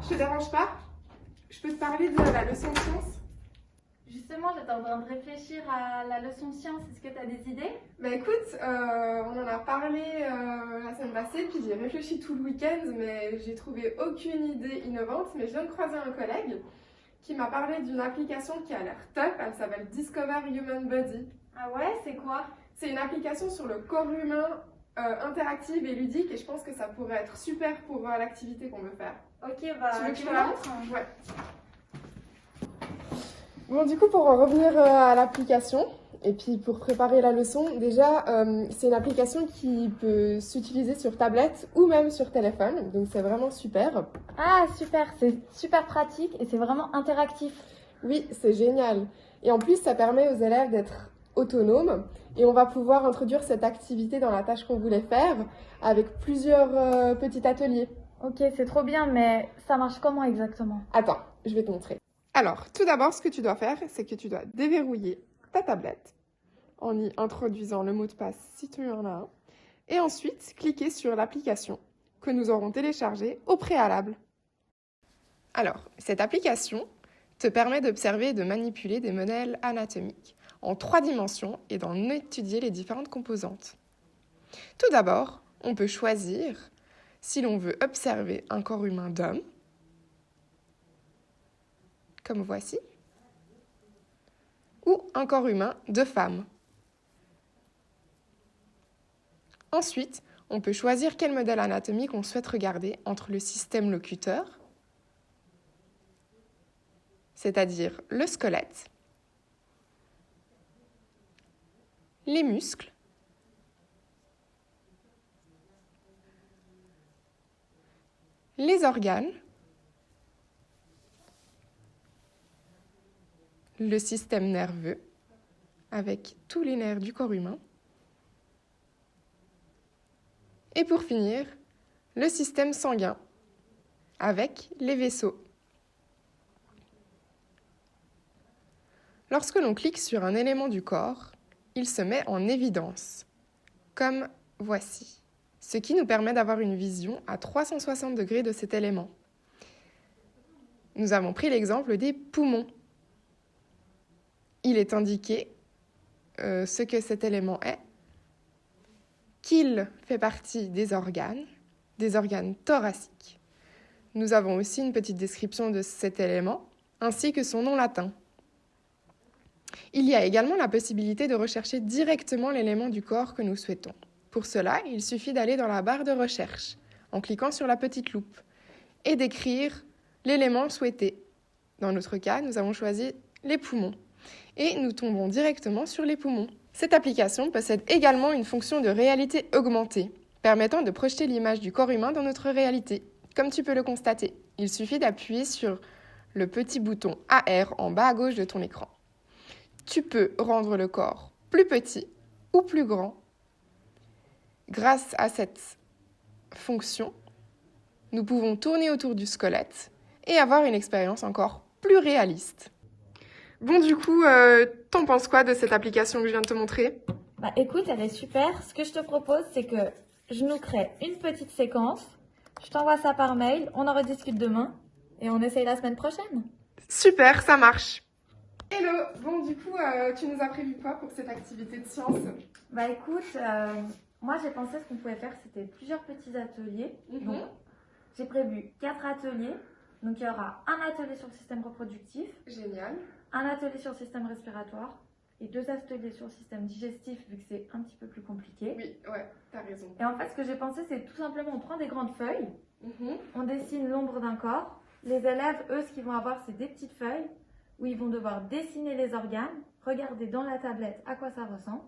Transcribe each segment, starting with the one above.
Je te dérange pas? Je peux te parler de la leçon de sciences? Justement, j'étais en train de réfléchir à la leçon de sciences. Est-ce que tu as des idées? Bah écoute, on en a parlé la semaine passée, puis j'ai réfléchi tout le week-end, mais j'ai trouvé aucune idée innovante. Mais je viens de croiser un collègue qui m'a parlé d'une application qui a l'air top. Elle s'appelle Discover Human Body. Ah ouais, c'est quoi? C'est une application sur le corps humain interactive et ludique, et je pense que ça pourrait être super pour l'activité qu'on veut faire. Ok, bah Tu veux que je tu te me la montres? montre? Ouais. Bon, du coup, pour en revenir à l'application, et puis pour préparer la leçon, déjà, c'est une application qui peut s'utiliser sur tablette ou même sur téléphone, donc c'est vraiment super. Ah super, c'est super pratique et c'est vraiment interactif. Oui, c'est génial. Et en plus, ça permet aux élèves d'être autonomes, et on va pouvoir introduire cette activité dans la tâche qu'on voulait faire avec plusieurs petits ateliers. Ok, c'est trop bien, mais ça marche comment exactement? Attends, je vais te montrer. Alors, tout d'abord, ce que tu dois faire, c'est que tu dois déverrouiller ta tablette en y introduisant le mot de passe si tu en as un, et ensuite cliquer sur l'application que nous aurons téléchargée au préalable. Alors, cette application te permet d'observer et de manipuler des modèles anatomiques en 3 dimensions et d'en étudier les différentes composantes. Tout d'abord, on peut choisir si l'on veut observer un corps humain d'homme, comme voici, ou un corps humain de femme. Ensuite, on peut choisir quel modèle anatomique on souhaite regarder entre le système locuteur, c'est-à-dire le squelette, les muscles, les organes, le système nerveux, avec tous les nerfs du corps humain, et pour finir, le système sanguin, avec les vaisseaux. Lorsque l'on clique sur un élément du corps, il se met en évidence, comme voici, ce qui nous permet d'avoir une vision à 360 degrés de cet élément. Nous avons pris l'exemple des poumons. Il est indiqué ce que cet élément est, qu'il fait partie des organes thoraciques. Nous avons aussi une petite description de cet élément, ainsi que son nom latin. Il y a également la possibilité de rechercher directement l'élément du corps que nous souhaitons. Pour cela, il suffit d'aller dans la barre de recherche, en cliquant sur la petite loupe, et d'écrire l'élément souhaité. Dans notre cas, nous avons choisi les poumons, et nous tombons directement sur les poumons. Cette application possède également une fonction de réalité augmentée, permettant de projeter l'image du corps humain dans notre réalité. Comme tu peux le constater, il suffit d'appuyer sur le petit bouton AR en bas à gauche de ton écran. Tu peux rendre le corps plus petit ou plus grand. Grâce à cette fonction, nous pouvons tourner autour du squelette et avoir une expérience encore plus réaliste. Bon, du coup, t'en penses quoi de cette application que je viens de te montrer? Bah écoute, elle est super. Ce que je te propose, c'est que je nous crée une petite séquence. Je t'envoie ça par mail, on en rediscute demain et on essaye la semaine prochaine. Super, ça marche. Hello, bon du coup, tu nous as prévu quoi pour cette activité de science? Bah écoute, moi j'ai pensé ce qu'on pouvait faire, c'était plusieurs petits ateliers. Donc j'ai prévu 4 ateliers. Donc il y aura un atelier sur le système reproductif, Génial. un atelier sur le système respiratoire et 2 ateliers sur le système digestif vu que c'est un petit peu plus compliqué. Oui, ouais, t'as raison. Et en fait ce que j'ai pensé c'est tout simplement on prend des grandes feuilles, on dessine l'ombre d'un corps. Les élèves, eux, ce qu'ils vont avoir c'est des petites feuilles où ils vont devoir dessiner les organes, regarder dans la tablette à quoi ça ressemble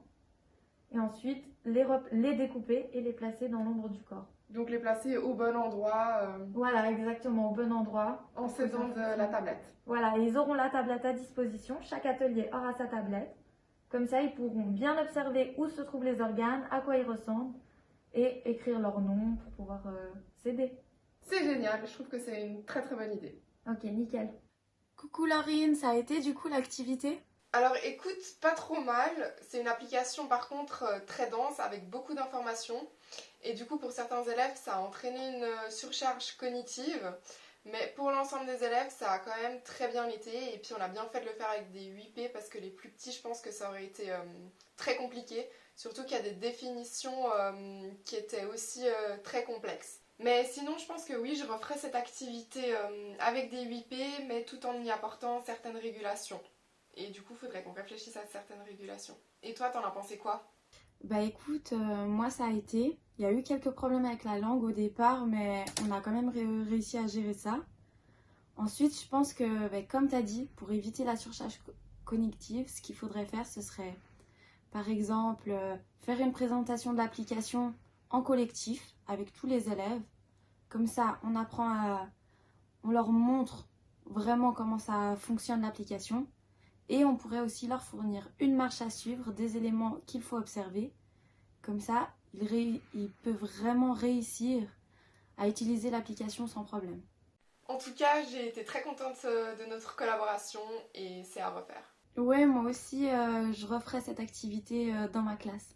et ensuite les découper et les placer dans l'ombre du corps. Donc les placer au bon endroit. Voilà, exactement, au bon endroit. En s'aidant de la tablette. Voilà, ils auront la tablette à disposition. Chaque atelier aura sa tablette. Comme ça, ils pourront bien observer où se trouvent les organes, à quoi ils ressemblent et écrire leur nom pour pouvoir s'aider. C'est génial, je trouve que c'est une très très bonne idée. Ok, nickel. Coucou Laurine, ça a été du coup l'activité? Alors écoute, pas trop mal. C'est une application par contre très dense avec beaucoup d'informations. Et du coup pour certains élèves ça a entraîné une surcharge cognitive. Mais pour l'ensemble des élèves, ça a quand même très bien été. Et puis on a bien fait de le faire avec des 8P parce que les plus petits, je pense que ça aurait été très compliqué. Surtout qu'il y a des définitions qui étaient aussi très complexes. Mais sinon, je pense que oui, je referai cette activité avec des 8P, mais tout en y apportant certaines régulations. Et du coup, il faudrait qu'on réfléchisse à certaines régulations. Et toi, t'en as pensé quoi? Bah écoute, moi ça a été. Il y a eu quelques problèmes avec la langue au départ, mais on a quand même réussi à gérer ça. Ensuite, je pense que, bah, comme tu as dit, pour éviter la surcharge cognitive, ce qu'il faudrait faire, ce serait, par exemple, faire une présentation de l'application en collectif avec tous les élèves. Comme ça, on leur montre vraiment comment ça fonctionne l'application. Et on pourrait aussi leur fournir une marche à suivre, des éléments qu'il faut observer. Comme ça, ils peuvent vraiment réussir à utiliser l'application sans problème. En tout cas, j'ai été très contente de notre collaboration et c'est à refaire. Ouais, moi aussi, je referai cette activité dans ma classe.